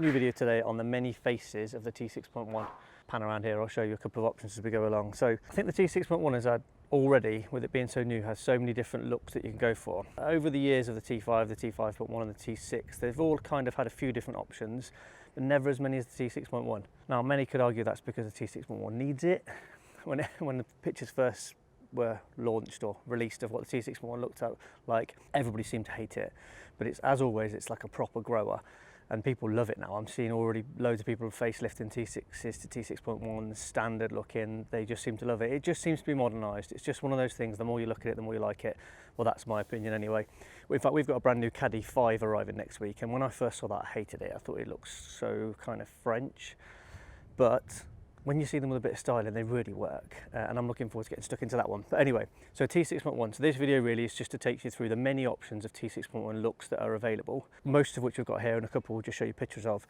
New video today on the many faces of the T6.1. Pan around here, I'll show you a couple of options as we go along. So I think the T6.1 has had already, with it being so new, has so many different looks that you can go for. Over the years of the T5, the T5.1 and the T6, they've all kind of had a few different options, but never as many as the T6.1. Now many could argue that's because the T6.1 needs it. When the pictures first were launched or released of what the T6.1 looked like, everybody seemed to hate it. But it's, as always, it's like a proper grower. And people love it now. I'm seeing already loads of people facelifting T6s to T6.1s, standard looking. They just seem to love it. It just seems to be modernised. It's just one of those things, the more you look at it, the more you like it. Well, that's my opinion anyway. In fact, we've got a brand new Caddy 5 arriving next week, and when I first saw that, I hated it. I thought it looked so kind of French. But when you see them with a bit of styling, they really work, and I'm looking forward to getting stuck into that one. But anyway, so T6.1. So this video really is just to take you through the many options of T6.1 looks that are available, most of which we've got here, and a couple we'll just show you pictures of.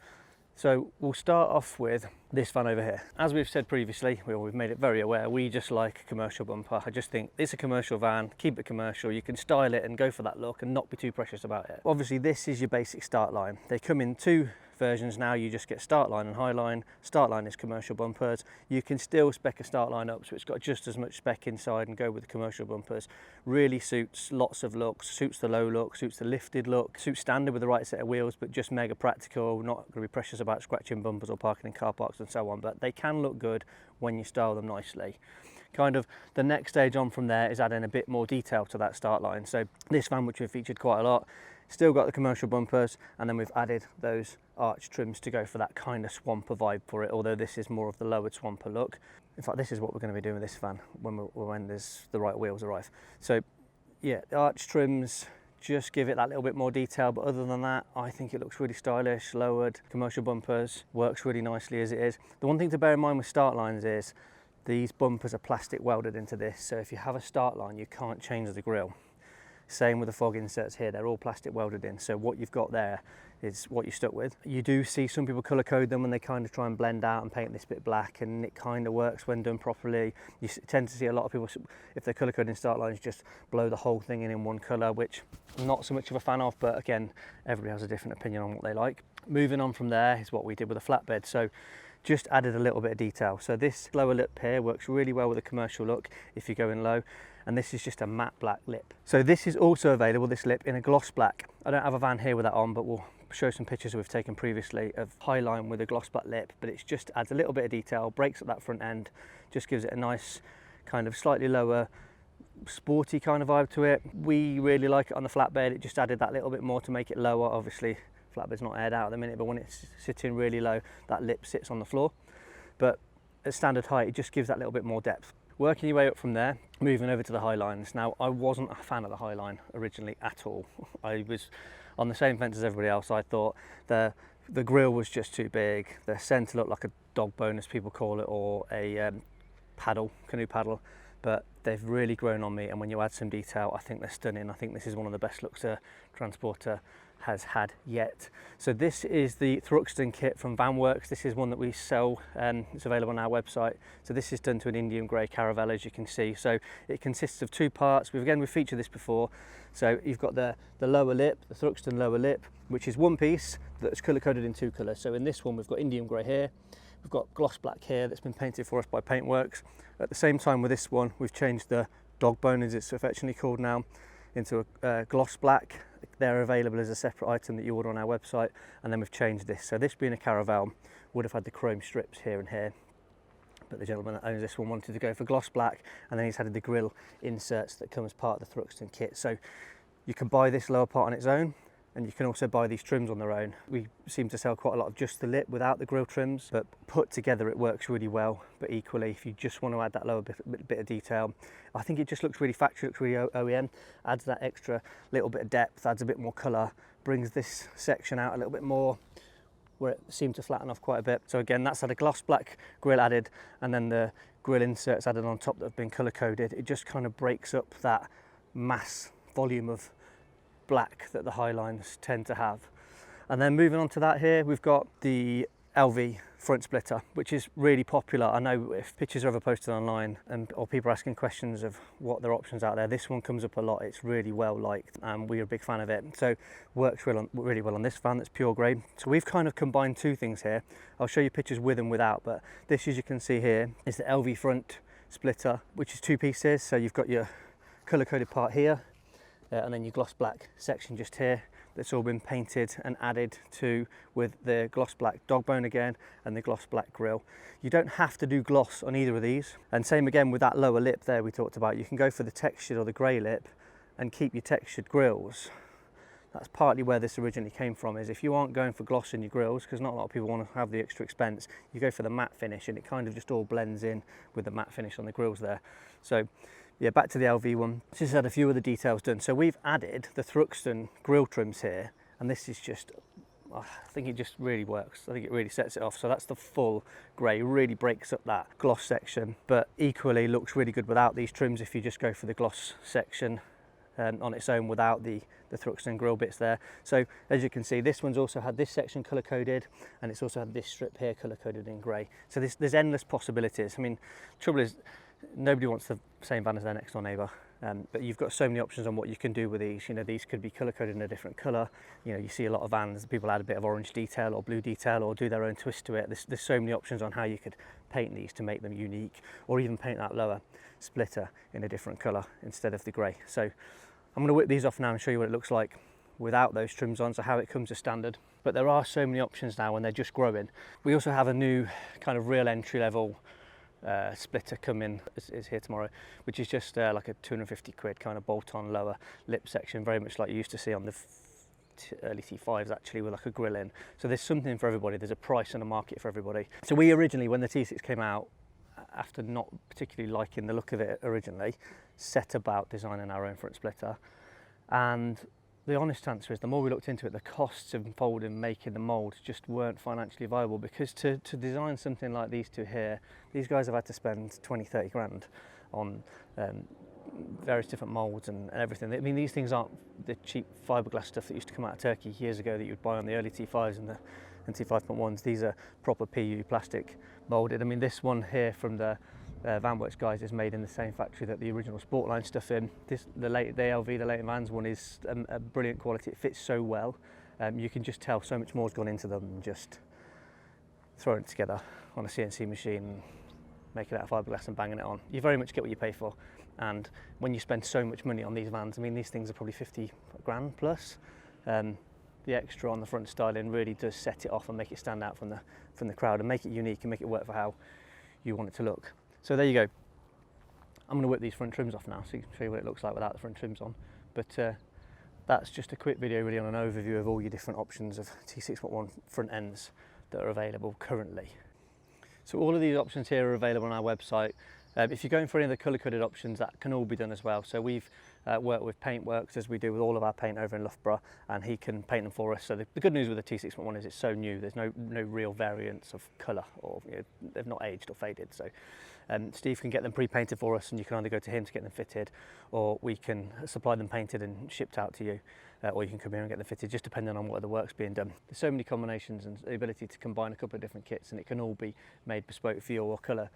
So we'll start off with this van over here. As we've said previously, we've made it very aware, we just like a commercial bumper. I just think it's a commercial van, keep it commercial, you can style it and go for that look and not be too precious about it. Obviously this is your basic start line. They come in two versions now. You just get start line and high line. Start line is commercial bumpers. You can still spec a start line up, so it's got just as much spec inside and go with the commercial bumpers. Really suits lots of looks, suits the low look, suits the lifted look, suits standard with the right set of wheels, but just mega practical, not going to be precious about scratching bumpers or parking in car parks and so on, but they can look good when you style them nicely. Kind of the next stage on from there is adding a bit more detail to that start line. So this van, which we've featured quite a lot, still got the commercial bumpers, and then we've added those arch trims to go for that kind of swamper vibe for it, although this is more of the lowered swamper look. In fact, this is what we're going to be doing with this van when there's the right wheels arrive. So yeah, the arch trims just give it that little bit more detail, but other than that, I think it looks really stylish. Lowered commercial bumpers, works really nicely as it is. The one thing to bear in mind with start lines is these bumpers are plastic welded into this, so if you have a start line, you can't change the grille. Same with the fog inserts here, they're all plastic welded in, so what you've got there is what you're stuck with. You do see some people colour code them and they kind of try and blend out and paint this bit black, and it kind of works when done properly. You tend to see a lot of people, if they're colour coding start lines, just blow the whole thing in one colour, which I'm not so much of a fan of, but again, everybody has a different opinion on what they like. Moving on from there is what we did with a flatbed. So just added a little bit of detail. So this lower lip here works really well with a commercial look if you're going low, and this is just a matte black lip. So this is also available, this lip, in a gloss black. I don't have a van here with that on, but we'll show some pictures we've taken previously of highline with a gloss black lip, but it just adds a little bit of detail, breaks up that front end, just gives it a nice kind of slightly lower sporty kind of vibe to it. We really like it on the flatbed. It just added that little bit more to make it lower. Obviously flatbed's not aired out at the minute, but when it's sitting really low, that lip sits on the floor. But at standard height, it just gives that little bit more depth. Working your way up from there, moving over to the high lines. Now, I wasn't a fan of the high line originally at all. I was on the same fence as everybody else. I thought the grille was just too big. The centre looked like a dog bone, as people call it, or a canoe paddle. But they've really grown on me, and when you add some detail, I think they're stunning. I think this is one of the best looks a Transporter has had yet. So this is the Thruxton Kit from VanWorks. This is one that we sell, it's available on our website. So this is done to an Indian grey Caravelle, as you can see. So it consists of two parts. We've featured this before. So you've got the lower lip, the Thruxton Lower Lip, which is one piece that's colour coded in two colours. So in this one, we've got Indian grey here. We've got gloss black here that's been painted for us by Paintworks. At the same time with this one, we've changed the dog bone, as it's affectionately called now, into a gloss black. They're available as a separate item that you order on our website, and then we've changed this. So this being a Caravelle would have had the chrome strips here and here, but the gentleman that owns this one wanted to go for gloss black, and then he's added the grille inserts that come as part of the Thruxton Kit. So you can buy this lower part on its own, and you can also buy these trims on their own. We seem to sell quite a lot of just the lip without the grille trims, but put together it works really well. But equally, if you just want to add that lower bit of detail, I think it just looks really factory, looks really OEM, adds that extra little bit of depth, adds a bit more colour, brings this section out a little bit more where it seemed to flatten off quite a bit. So again, that's had a gloss black grille added, and then the grille inserts added on top that have been colour coded. It just kind of breaks up that mass volume of black that the high lines tend to have. And then moving on to that here, we've got the LV front splitter, which is really popular. I know if pictures are ever posted online or people are asking questions of what their options out there, this one comes up a lot. It's really well liked and we're a big fan of it. So works really well on this van that's pure grey. So we've kind of combined two things here. I'll show you pictures with and without, but this, as you can see here, is the LV front splitter, which is two pieces. So you've got your colour coded part here and then your gloss black section just here. That's all been painted and added to with the gloss black dog bone again and the gloss black grille. You don't have to do gloss on either of these. And same again with that lower lip there we talked about. You can go for the textured or the grey lip and keep your textured grills. That's partly where this originally came from, is if you aren't going for gloss in your grills, because not a lot of people want to have the extra expense, you go for the matte finish and it kind of just all blends in with the matte finish on the grills there. So yeah, back to the LV one. Just had a few of the details done. So we've added the Thruxton grille trims here, and this is just, I think it just really works. I think it really sets it off. So that's the full grey, really breaks up that gloss section, but equally looks really good without these trims if you just go for the gloss section on its own without the Thruxton grille bits there. So as you can see, this one's also had this section colour coded, and it's also had this strip here colour coded in grey. So there's endless possibilities. I mean, trouble is, nobody wants the same van as their next door neighbour, but you've got so many options on what you can do with these. You know, these could be colour coded in a different colour. You know, you see a lot of vans, people add a bit of orange detail or blue detail or do their own twist to it. There's so many options on how you could paint these to make them unique, or even paint that lower splitter in a different colour instead of the grey. So I'm going to whip these off now and show you what it looks like without those trims on, so how it comes as standard. But there are so many options now when they're just growing. We also have a new kind of real entry level splitter coming, is here tomorrow, which is just like a 250 quid kind of bolt-on lower lip section, very much like you used to see on the early T5s actually, with like a grill in. So there's something for everybody, there's a price and a market for everybody. So we originally, when the T6 came out, after not particularly liking the look of it originally, set about designing our own front splitter. And the honest answer is, the more we looked into it, the costs involved in making the mould just weren't financially viable, because to design something like these two here, these guys have had to spend 20-30 grand on various different moulds and everything. I mean, these things aren't the cheap fiberglass stuff that used to come out of Turkey years ago that you'd buy on the early T5s and the T5.1s. These are proper PU plastic moulded. I mean, this one here from the VanWorks guys is made in the same factory that the original Sportline stuff in. The LV, the Leighton Vans one, is a brilliant quality. It fits so well. You can just tell so much more has gone into them than just throwing it together on a CNC machine, making it out of fiberglass and banging it on. You very much get what you pay for. And when you spend so much money on these vans, I mean, these things are probably 50 grand plus. The extra on the front styling really does set it off and make it stand out from the crowd and make it unique and make it work for how you want it to look. So there you go. I'm going to whip these front trims off now so you can show you what it looks like without the front trims on. But that's just a quick video really on an overview of all your different options of T6.1 front ends that are available currently. So all of these options here are available on our website. If you're going for any of the colour-coded options, that can all be done as well. So we've worked with Paintworks, as we do with all of our paint over in Loughborough, and he can paint them for us. So the good news with the T6.1 is it's so new, there's no real variance of colour, or they've not aged or faded. So Steve can get them pre-painted for us, and you can either go to him to get them fitted, or we can supply them painted and shipped out to you, or you can come here and get them fitted, just depending on what the work's being done. There's so many combinations and the ability to combine a couple of different kits, and it can all be made bespoke for you or colour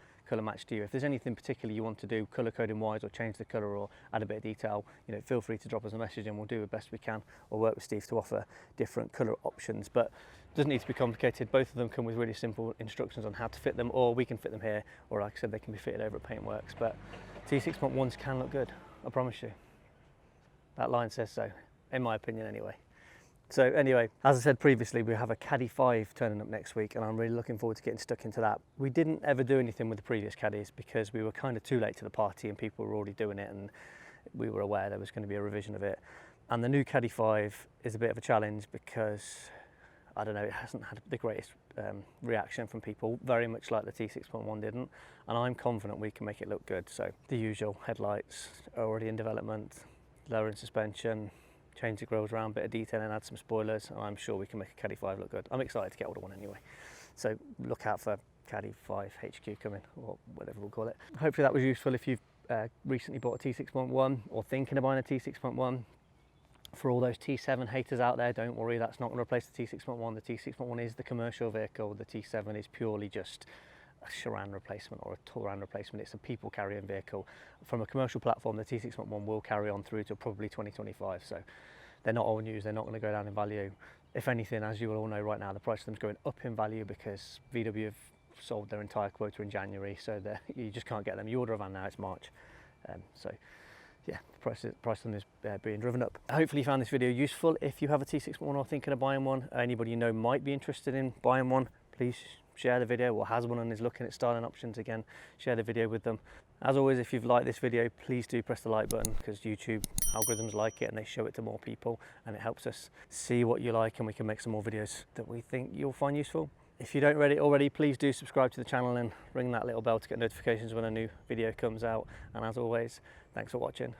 match to you. If there's anything particular you want to do colour coding wise, or change the colour or add a bit of detail, feel free to drop us a message and we'll do the best we can, or work with Steve to offer different colour options. But it doesn't need to be complicated. Both of them come with really simple instructions on how to fit them, or we can fit them here, or like I said, they can be fitted over at Paintworks. But T6.1s can look good, I promise you. That line says so, in my opinion anyway. So anyway, as I said previously, we have a Caddy 5 turning up next week, and I'm really looking forward to getting stuck into that. We didn't ever do anything with the previous Caddies because we were kind of too late to the party and people were already doing it, and we were aware there was going to be a revision of it. And the new Caddy 5 is a bit of a challenge because, I don't know, it hasn't had the greatest reaction from people, very much like the T6.1 didn't, and I'm confident we can make it look good. So the usual headlights are already in development, lowering suspension, change the grills around, bit of detailing, add some spoilers, and I'm sure we can make a Caddy 5 look good. I'm excited to get older one anyway. So look out for Caddy 5 HQ coming, or whatever we'll call it. Hopefully that was useful if you've recently bought a T6.1 or thinking of buying a T6.1. For all those T7 haters out there, don't worry, that's not going to replace the T6.1. The T6.1 is the commercial vehicle. The T7 is purely just a Charan replacement or a Touran replacement. It's a people carrying vehicle. From a commercial platform, the T6.1 will carry on through to probably 2025. So they're not old news, they're not going to go down in value. If anything, as you will all know right now, the price of them is going up in value because VW have sold their entire quota in January, so you just can't get them. You order a van now, it's March. So yeah, the price on this being driven up. Hopefully you found this video useful. If you have a T6.1 or thinking of buying one, anybody you know might be interested in buying one, please share the video, or has one and is looking at styling options, again, share the video with them. As always, if you've liked this video, please do press the like button, because YouTube algorithms like it and they show it to more people, and it helps us see what you like and we can make some more videos that we think you'll find useful. If you don't already, please do subscribe to the channel and ring that little bell to get notifications when a new video comes out. And as always, thanks for watching.